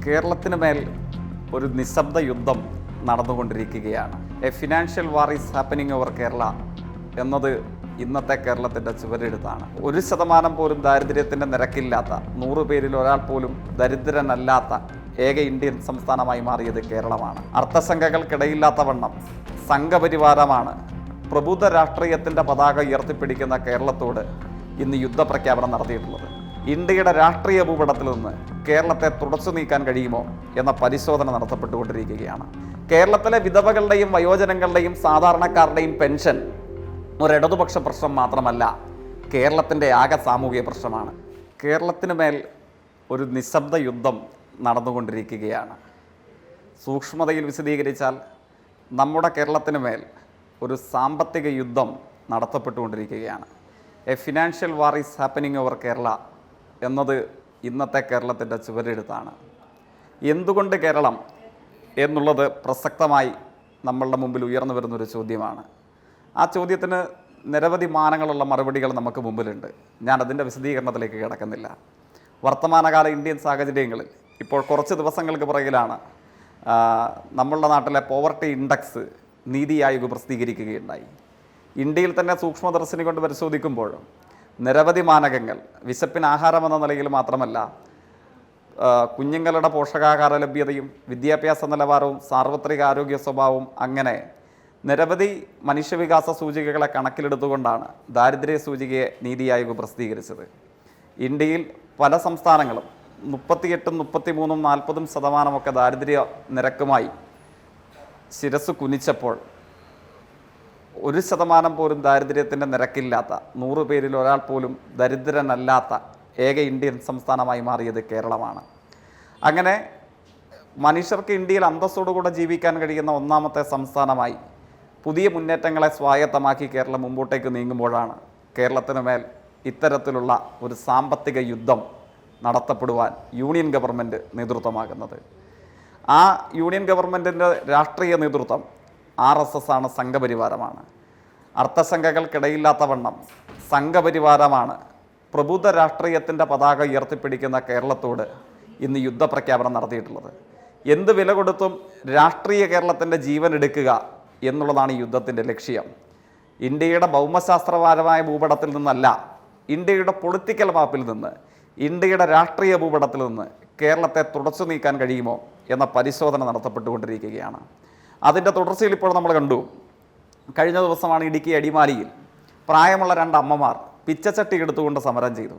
കേരളത്തിന് മേൽ ഒരു നിശബ്ദ യുദ്ധം നടന്നുകൊണ്ടിരിക്കുകയാണ്. A financial war is happening over Kerala എന്നത് ഇന്നത്തെ കേരളത്തിൻ്റെ ചുവരെഴുത്താണ്. 1% പോലും ദാരിദ്ര്യത്തിൻ്റെ നിരക്കില്ലാത്ത, 100 പേരിൽ ഒരാൾ പോലും ദരിദ്രനല്ലാത്ത ഏക ഇന്ത്യൻ സംസ്ഥാനമായി മാറിയത് കേരളമാണ്. അർത്ഥസംഖ്യകൾക്കിടയില്ലാത്ത വണ്ണം സംഘപരിവാരമാണ് പ്രബുദ്ധ രാഷ്ട്രീയത്തിൻ്റെ പതാക ഉയർത്തിപ്പിടിക്കുന്ന കേരളത്തോട് ഇന്ന് യുദ്ധപ്രഖ്യാപനം നടത്തിയിട്ടുള്ളത്. ഇന്ത്യയുടെ രാഷ്ട്രീയ ഭൂപടത്തിൽ നിന്ന് കേരളത്തെ തുടച്ചു നീക്കാൻ കഴിയുമോ എന്ന പരിശോധന നടത്തപ്പെട്ടുകൊണ്ടിരിക്കുകയാണ്. കേരളത്തിലെ വിധവകളുടെയും വയോജനങ്ങളുടെയും സാധാരണക്കാരുടെയും പെൻഷൻ ഒരു ഇടതുപക്ഷ പ്രശ്നം മാത്രമല്ല, കേരളത്തിൻ്റെ ആകെ സാമൂഹിക പ്രശ്നമാണ്. കേരളത്തിന് മേൽ ഒരു നിശബ്ദ യുദ്ധം നടന്നുകൊണ്ടിരിക്കുകയാണ്. സൂക്ഷ്മതയിൽ വിശദീകരിച്ചാൽ നമ്മുടെ കേരളത്തിന് മേൽ ഒരു സാമ്പത്തിക യുദ്ധം നടത്തപ്പെട്ടുകൊണ്ടിരിക്കുകയാണ്. A financial war is happening over Kerala എന്നത് ഇന്നത്തെ കേരളത്തിൻ്റെ ചുവരെഴുത്താണ്. എന്തുകൊണ്ട് കേരളം എന്നുള്ളത് പ്രസക്തമായി നമ്മളുടെ മുമ്പിൽ ഉയർന്നു വരുന്നൊരു ചോദ്യമാണ്. ആ ചോദ്യത്തിന് നിരവധി മാനങ്ങളുള്ള മറുപടികൾ നമുക്ക് മുമ്പിലുണ്ട്. ഞാൻ അതിൻ്റെ വിശദീകരണത്തിലേക്ക് കിടക്കുന്നില്ല. വർത്തമാനകാല ഇന്ത്യൻ സാഹചര്യങ്ങളിൽ ഇപ്പോൾ കുറച്ച് ദിവസങ്ങൾക്ക് പുറകിലാണ് നമ്മളുടെ നാട്ടിലെ പോവർട്ടി ഇൻഡെക്സ് നീതി ആയോഗ് പ്രസിദ്ധീകരിക്കുകയുണ്ടായി. ഇന്ത്യയിൽ തന്നെ സൂക്ഷ്മദർശിനി കൊണ്ട് പരിശോധിക്കുമ്പോൾ നിരവധി മാനകങ്ങൾ, വിശപ്പിന് ആഹാരം എന്ന നിലയിൽ മാത്രമല്ല, കുഞ്ഞുങ്ങളുടെ പോഷകാഹാര ലഭ്യതയും വിദ്യാഭ്യാസ നിലവാരവും സാർവത്രിക ആരോഗ്യ സ്വഭാവവും അങ്ങനെ നിരവധി മനുഷ്യവികാസ സൂചികകളെ കണക്കിലെടുത്തുകൊണ്ടാണ് ദാരിദ്ര്യ സൂചികയെ നീതി ആയോഗ് പ്രസിദ്ധീകരിച്ചത്. ഇന്ത്യയിൽ പല സംസ്ഥാനങ്ങളും 38%, 33%, 40% ദാരിദ്ര്യ നിരക്കുമായി ശിരസ് കുനിച്ചപ്പോൾ 1% പോലും ദാരിദ്ര്യത്തിൻ്റെ നിരക്കില്ലാത്ത, 100 പേരിൽ ഒരാൾ പോലും ദരിദ്രനല്ലാത്ത ഏക ഇന്ത്യൻ സംസ്ഥാനമായി മാറിയത് കേരളമാണ്. അങ്ങനെ മനുഷ്യർക്ക് ഇന്ത്യയിൽ അന്തസ്സോടുകൂടെ ജീവിക്കാൻ കഴിയുന്ന ഒന്നാമത്തെ സംസ്ഥാനമായി പുതിയ മുന്നേറ്റങ്ങളെ സ്വായത്തമാക്കി കേരളം മുമ്പോട്ടേക്ക് നീങ്ങുമ്പോഴാണ് കേരളത്തിന് മേൽ ഇത്തരത്തിലുള്ള ഒരു സാമ്പത്തിക യുദ്ധം നടത്തപ്പെടുവാൻ യൂണിയൻ ഗവൺമെൻറ് നേതൃത്വമാകുന്നത്. ആ യൂണിയൻ ഗവൺമെൻറ്റിൻ്റെ രാഷ്ട്രീയ നേതൃത്വം RSS ആണ്, സംഘപരിവാരമാണ്. അർത്ഥസംഖ്യകൾക്കിടയില്ലാത്ത വണ്ണം സംഘപരിവാരമാണ് പ്രബുദ്ധ രാഷ്ട്രീയത്തിൻ്റെ പതാക ഉയർത്തിപ്പിടിക്കുന്ന കേരളത്തോട് ഇന്ന് യുദ്ധപ്രഖ്യാപനം നടത്തിയിട്ടുള്ളത്. എന്ത് വില കൊടുത്തും രാഷ്ട്രീയ കേരളത്തിൻ്റെ ജീവൻ എടുക്കുക എന്നുള്ളതാണ് ഈ യുദ്ധത്തിൻ്റെ ലക്ഷ്യം. ഇന്ത്യയുടെ ഭൗമശാസ്ത്രപരമായ ഭൂപടത്തിൽ നിന്നല്ല, ഇന്ത്യയുടെ പൊളിറ്റിക്കൽ മാപ്പിൽ നിന്ന്, ഇന്ത്യയുടെ രാഷ്ട്രീയ ഭൂപടത്തിൽ നിന്ന് കേരളത്തെ തുടച്ചു നീക്കാൻ കഴിയുമോ എന്ന പരിശോധന നടത്തപ്പെട്ടുകൊണ്ടിരിക്കുകയാണ്. അതിൻ്റെ തുടർച്ചയിൽ ഇപ്പോൾ നമ്മൾ കണ്ടു. കഴിഞ്ഞ ദിവസമാണ് ഇടുക്കി അടിമാലിയിൽ പ്രായമുള്ള 2 അമ്മമാർ പിച്ചച്ചട്ടി എടുത്തുകൊണ്ട് സമരം ചെയ്തു.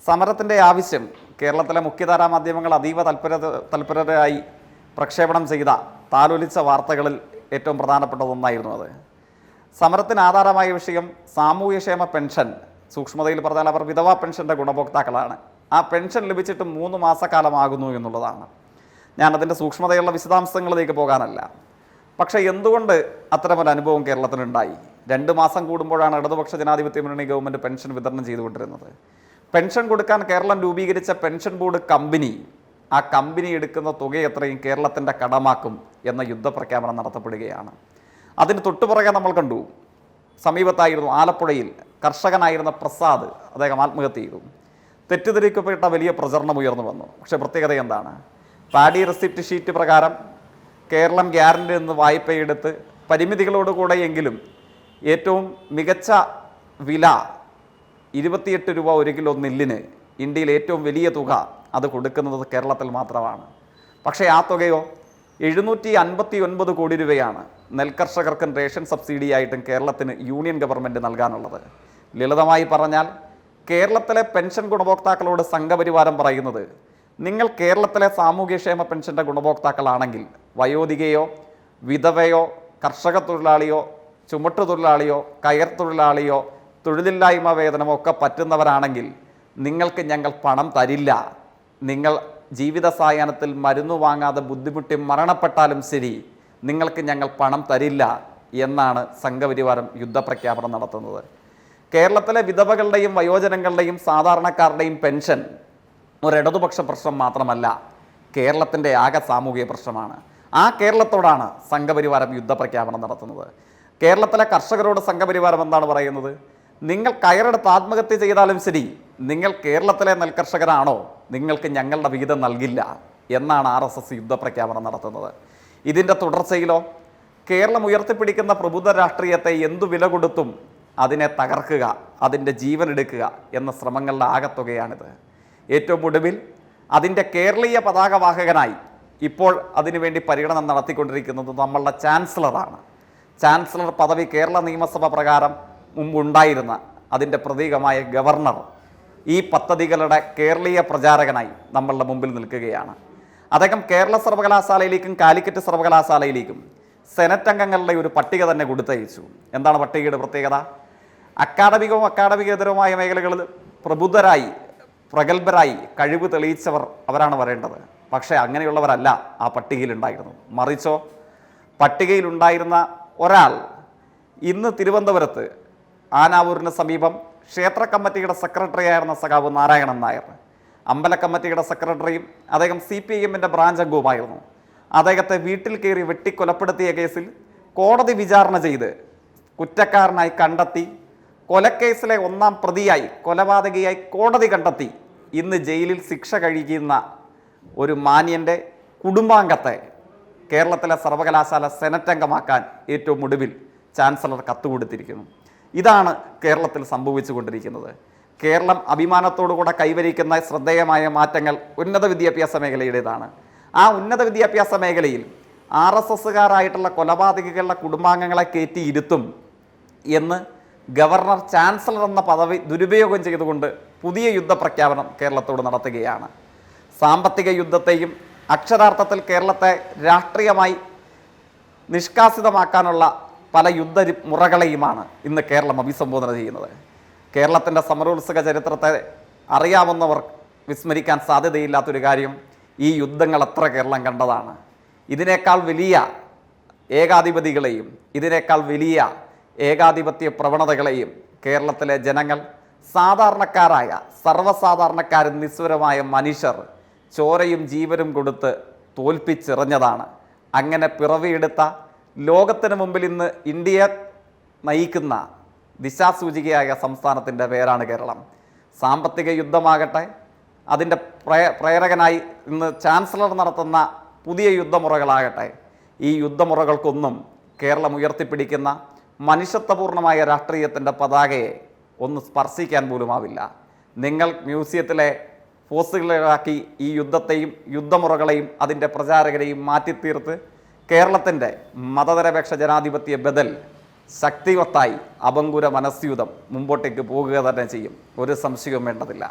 സമരത്തിൻ്റെ ആവശ്യം കേരളത്തിലെ മുഖ്യധാരാ മാധ്യമങ്ങൾ അതീവ തൽപരരായി പ്രക്ഷേപണം ചെയ്ത താലോലിച്ച വാർത്തകളിൽ ഏറ്റവും പ്രധാനപ്പെട്ടതൊന്നായിരുന്നു അത്. സമരത്തിന് ആധാരമായ വിഷയം സാമൂഹ്യക്ഷേമ പെൻഷൻ. സൂക്ഷ്മതയിൽ പറഞ്ഞാൽ അവർ വിധവാ പെൻഷൻ്റെ ഗുണഭോക്താക്കളാണ്. ആ പെൻഷൻ ലഭിച്ചിട്ട് 3 മാസക്കാലമാകുന്നു എന്നുള്ളതാണ്. ഞാനതിൻ്റെ സൂക്ഷ്മതയുള്ള വിശദാംശങ്ങളിലേക്ക് പോകാനല്ല. പക്ഷേ എന്തുകൊണ്ട് അത്തരമൊരു അനുഭവം കേരളത്തിനുണ്ടായി? 2 മാസം കൂടുമ്പോഴാണ് ഇടതുപക്ഷ ജനാധിപത്യ മുന്നണി ഗവൺമെൻറ് പെൻഷൻ വിതരണം ചെയ്തുകൊണ്ടിരുന്നത്. പെൻഷൻ കൊടുക്കാൻ കേരളം രൂപീകരിച്ച പെൻഷൻ ബോർഡ് കമ്പനി, ആ കമ്പനി എടുക്കുന്ന തുക എത്രയും കേരളത്തിൻ്റെ കടമാക്കും എന്ന യുദ്ധപ്രഖ്യാപനം നടത്തപ്പെടുകയാണ്. അതിന് തൊട്ടുപുറകെ നമ്മൾ കണ്ടു, സമീപത്തായിരുന്നു ആലപ്പുഴയിൽ കർഷകനായിരുന്ന പ്രസാദ്, അദ്ദേഹം ആത്മഹത്യ ചെയ്തു. തെറ്റിദ്ധരിക്കപ്പെട്ട വലിയ പ്രചരണം ഉയർന്നു വന്നു. പക്ഷേ പ്രത്യേകത എന്താണ്? പാഡി റെസിപ്റ്റ് ഷീറ്റ് പ്രകാരം കേരളം ഗ്യാരണ്ടി നിന്ന് വായ്പയെടുത്ത് പരിമിതികളോടുകൂടെ എങ്കിലും ഏറ്റവും മികച്ച വില 28 രൂപ 1 കിലോ നെല്ലിന്, ഇന്ത്യയിൽ ഏറ്റവും വലിയ തുക അത് കൊടുക്കുന്നത് കേരളത്തിൽ മാത്രമാണ്. പക്ഷേ ആ തുകയോ 759 കോടി രൂപയാണ് നെൽകർഷകർക്കും റേഷൻ സബ്സിഡിയായിട്ടും കേരളത്തിന് യൂണിയൻ ഗവൺമെൻറ് നൽകാനുള്ളത്. ലളിതമായി പറഞ്ഞാൽ കേരളത്തിലെ പെൻഷൻ ഗുണഭോക്താക്കളോട് സംഘപരിവാരം പറയുന്നത്, നിങ്ങൾ കേരളത്തിലെ സാമൂഹ്യക്ഷേമ പെൻഷൻ്റെ ഗുണഭോക്താക്കളാണെങ്കിൽ വയോധികയോ വിധവയോ കർഷക തൊഴിലാളിയോ ചുമട്ടുതൊഴിലാളിയോ കയർ തൊഴിലാളിയോ തൊഴിലില്ലായ്മ വേതനമോ ഒക്കെ പറ്റുന്നവരാണെങ്കിൽ നിങ്ങൾക്ക് ഞങ്ങൾ പണം തരില്ല. നിങ്ങൾ ജീവിത സായാഹ്നത്തിൽ മരുന്ന് വാങ്ങാതെ ബുദ്ധിമുട്ടി മരണപ്പെട്ടാലും ശരി, നിങ്ങൾക്ക് ഞങ്ങൾ പണം തരില്ല എന്നാണ് സംഘപരിവാരം യുദ്ധപ്രഖ്യാപനം നടത്തുന്നത്. കേരളത്തിലെ വിധവകളുടെയും വയോജനങ്ങളുടെയും സാധാരണക്കാരുടെയും പെൻഷൻ ഒരു ഇടതുപക്ഷ പ്രശ്നം മാത്രമല്ല, കേരളത്തിൻ്റെ ആകെ സാമൂഹിക പ്രശ്നമാണ്. ആ കേരളത്തോടാണ് സംഘപരിവാരം യുദ്ധപ്രഖ്യാപനം നടത്തുന്നത്. കേരളത്തിലെ കർഷകരോട് സംഘപരിവാരം എന്താണ് പറയുന്നത്? നിങ്ങൾ കയറെടുത്ത് ആത്മഹത്യ ചെയ്താലും ശരി, നിങ്ങൾ കേരളത്തിലെ നെൽകർഷകരാണോ, നിങ്ങൾക്ക് ഞങ്ങളുടെ വിഹിതം നൽകില്ല എന്നാണ് RSS യുദ്ധപ്രഖ്യാപനം നടത്തുന്നത്. ഇതിൻ്റെ തുടർച്ചയിലോ കേരളം ഉയർത്തിപ്പിടിക്കുന്ന പ്രബുദ്ധ രാഷ്ട്രീയത്തെ എന്തു വില കൊടുത്തും അതിനെ തകർക്കുക, അതിൻ്റെ ജീവനെടുക്കുക എന്ന ശ്രമങ്ങളുടെ ആകത്തുകയാണിത്. ഏറ്റവും ഒടുവിൽ അതിൻ്റെ കേരളീയ പതാകവാഹകനായി ഇപ്പോൾ അതിനുവേണ്ടി പര്യടനം നടത്തിക്കൊണ്ടിരിക്കുന്നത് നമ്മളുടെ ചാൻസലറാണ്. ചാൻസലർ പദവി കേരള നിയമസഭ പ്രകാരം മുമ്പുണ്ടായിരുന്ന അതിൻ്റെ പ്രതീകമായ ഗവർണർ ഈ പദ്ധതികളുടെ കേരളീയ പ്രചാരകനായി നമ്മളുടെ മുമ്പിൽ നിൽക്കുകയാണ്. അദ്ദേഹം കേരള സർവകലാശാലയിലേക്കും കാലിക്കറ്റ് സർവകലാശാലയിലേക്കും സെനറ്റ് അംഗങ്ങളുടെ ഒരു പട്ടിക തന്നെ കൊടുത്തയച്ചു. എന്താണ് പട്ടികയുടെ പ്രത്യേകത? അക്കാഡമികവും അക്കാഡമികേതരവുമായ മേഖലകളിൽ പ്രബുദ്ധരായി പ്രഗത്ഭരായി കഴിവ് തെളിയിച്ചവർ അവരാണ് വരേണ്ടത്. പക്ഷേ അങ്ങനെയുള്ളവരല്ല ആ പട്ടികയിലുണ്ടായിരുന്നു. മറിച്ചോ പട്ടികയിലുണ്ടായിരുന്ന ഒരാൾ ഇന്ന് തിരുവനന്തപുരത്ത് ആനാവൂരിന് സമീപം ക്ഷേത്ര കമ്മിറ്റിയുടെ സെക്രട്ടറി ആയിരുന്ന സഖാവ് നാരായണൻ നായർ, അമ്പല കമ്മിറ്റിയുടെ സെക്രട്ടറിയും അദ്ദേഹം CPIM-ൻ്റെ ബ്രാഞ്ച് അംഗവുമായിരുന്നു. അദ്ദേഹത്തെ വീട്ടിൽ കയറി വെട്ടിക്കൊലപ്പെടുത്തിയ കേസിൽ കോടതി വിചാരണ ചെയ്ത് കുറ്റക്കാരനായി കണ്ടെത്തി കൊലക്കേസിലെ ഒന്നാം പ്രതിയായി കൊലപാതകിയായി കോടതി കണ്ടെത്തി ഇന്ന് ജയിലിൽ ശിക്ഷ കഴിക്കുന്ന ഒരു മാന്യൻ്റെ കുടുംബാംഗത്തെ കേരളത്തിലെ സർവകലാശാല സെനറ്റ് അംഗമാക്കാൻ ഏറ്റവും ഒടുവിൽ ചാൻസലർ കത്തുകൊടുത്തിരിക്കുന്നു. ഇതാണ് കേരളത്തിൽ സംഭവിച്ചു കൊണ്ടിരിക്കുന്നത്. കേരളം അഭിമാനത്തോടുകൂടെ കൈവരിക്കുന്ന ശ്രദ്ധേയമായ മാറ്റങ്ങൾ ഉന്നത വിദ്യാഭ്യാസ മേഖലയുടേതാണ്. ആ ഉന്നത വിദ്യാഭ്യാസ മേഖലയിൽ RSSകാരായിട്ടുള്ള കൊലപാതകികളുടെ കുടുംബാംഗങ്ങളെ കയറ്റിയിരുത്തും എന്ന് ഗവർണർ ചാൻസലർ എന്ന പദവി ദുരുപയോഗം ചെയ്തുകൊണ്ട് പുതിയ യുദ്ധപ്രഖ്യാപനം കേരളത്തോട് നടത്തുകയാണ്. സാമ്പത്തിക യുദ്ധത്തെയും അക്ഷരാർത്ഥത്തിൽ കേരളത്തെ രാഷ്ട്രീയമായി നിഷ്കാസിതമാക്കാനുള്ള പല യുദ്ധമുറകളെയുമാണ് ഇന്ന് കേരളം അഭിസംബോധന ചെയ്യുന്നത്. കേരളത്തിൻ്റെ സമരോത്സുക ചരിത്രത്തെ അറിയാവുന്നവർ വിസ്മരിക്കാൻ സാധ്യതയില്ലാത്തൊരു കാര്യം, ഈ യുദ്ധങ്ങൾ എത്ര കേരളം കണ്ടതാണ്. ഇതിനേക്കാൾ വലിയ ഏകാധിപതികളെയും ഇതിനേക്കാൾ വലിയ ഏകാധിപത്യ പ്രവണതകളെയും കേരളത്തിലെ ജനങ്ങൾ, സാധാരണക്കാരായ സർവ്വസാധാരണക്കാരും നിസ്വരമായ മനുഷ്യർ ചോരയും ജീവനും കൊടുത്ത് തോൽപ്പിച്ചെറിഞ്ഞതാണ്. അങ്ങനെ പിറവിയെടുത്ത ലോകത്തിന് മുമ്പിൽ ഇന്ന് ഇന്ത്യയെ നയിക്കുന്ന ദിശാസൂചികയായ സംസ്ഥാനത്തിൻ്റെ പേരാണ് കേരളം. സാമ്പത്തിക യുദ്ധമാകട്ടെ, അതിൻ്റെ പ്രേരകനായി ഇന്ന് ചാൻസലർ നടത്തുന്ന പുതിയ യുദ്ധമുറകളാകട്ടെ, ഈ യുദ്ധമുറകൾക്കൊന്നും കേരളം ഉയർത്തിപ്പിടിക്കുന്ന മനുഷ്യത്വപൂർണമായ രാഷ്ട്രീയത്തിൻ്റെ പതാകയെ ഒന്ന് സ്പർശിക്കാൻ പോലുമാവില്ല. നിങ്ങൾ മ്യൂസിയത്തിലെ ഫോസിലുകളാക്കി ഈ യുദ്ധത്തെയും യുദ്ധമുറകളെയും അതിൻ്റെ പ്രചാരകരെയും മാറ്റിത്തീർത്ത് കേരളത്തിൻ്റെ മതനിരപേക്ഷ ജനാധിപത്യ ബദൽ ശക്തിവത്തായി അപങ്കുര മനസ്യൂതം മുമ്പോട്ടേക്ക് പോകുക തന്നെ ചെയ്യും. ഒരു സംശയവും വേണ്ടതില്ല.